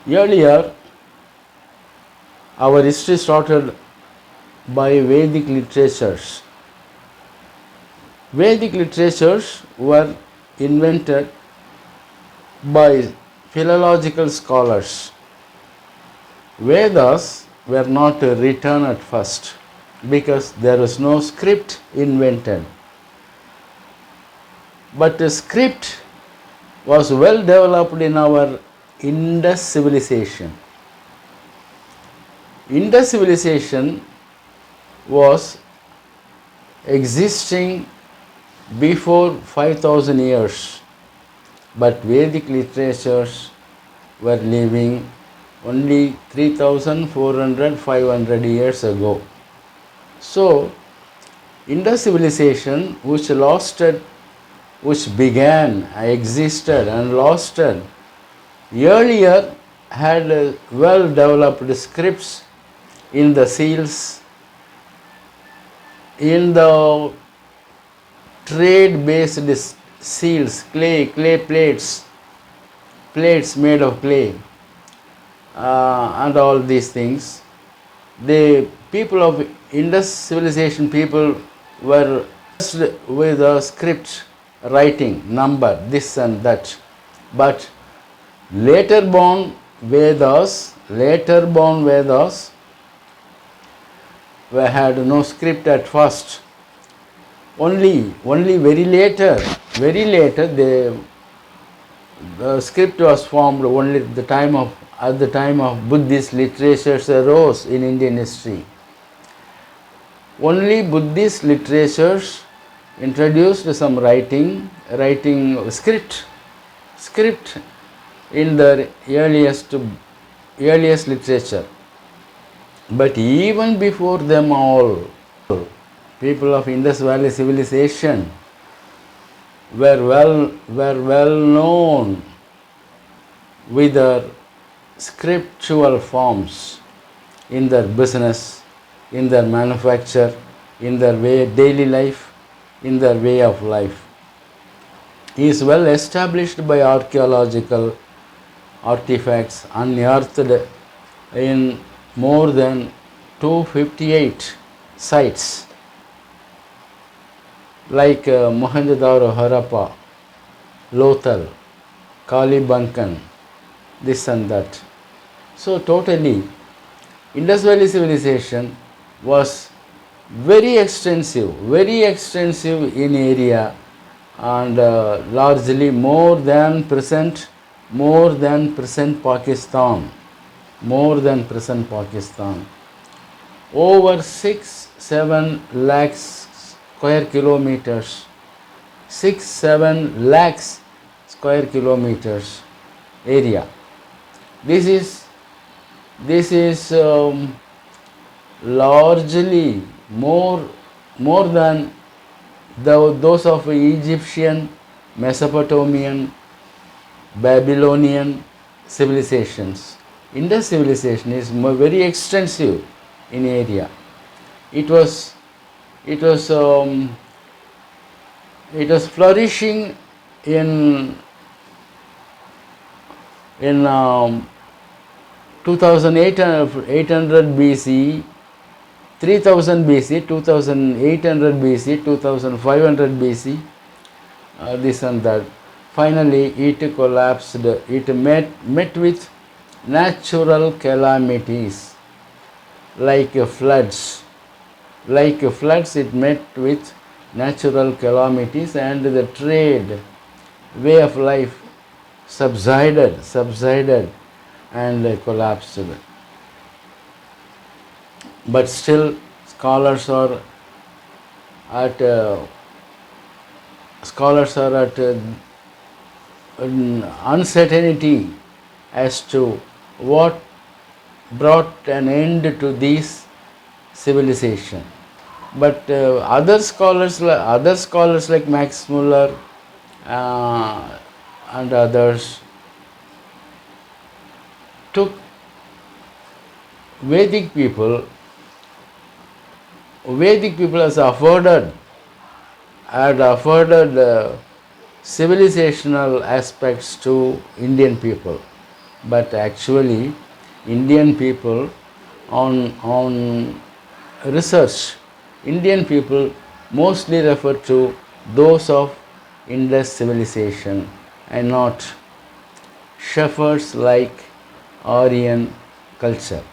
Earlier, our history started by Vedic literatures. Vedic literatures were invented by philological scholars. Vedas were not written at first because there was no script invented. But the script was well developed in our Indus civilization. Indus civilization was existing before 5000 years, but Vedic literatures were living only 3400 500 years ago. So, Indus civilization, which began, existed and lasted, earlier had well developed scripts in the seals, in the trade-based seals, clay plates made of clay, and all these things. The people of Indus civilization people were with a script writing, number, this and that. But later born Vedas had no script at first. Only very later the script was formed only at the time of Buddhist literatures arose in Indian history. Only Buddhist literatures introduced some writing script in the earliest literature. But even before them all, people of Indus Valley civilization were well known with their scriptural forms in their business, in their manufacture, in their daily life, in their way of life. He is well established by archaeological artifacts unearthed in more than 258 sites like Mohenjo-daro, Harappa, Lothal, Kalibankan, this and that. So totally, Indus Valley civilization was very extensive in area, and largely more than present Pakistan. Over 6-7 lakhs square kilometers. 6-7 lakhs square kilometers area. This is largely more than those of Egyptian, Mesopotamian, Babylonian civilizations. Indus civilization is very extensive in area. It was flourishing in 2800 BC, 3000 BC, 2800 BC, 2500 BC, this and that. Finally, it collapsed. It met with natural calamities like floods. It met with natural calamities, and the trade way of life subsided and collapsed. But still, scholars are at uncertainty as to what brought an end to this civilization. But other scholars like Max Muller and others took Vedic people had afforded civilizational aspects to Indian people. but actually Indian people on research, Indian people mostly refer to those of Indus civilization and not shepherds like Aryan culture.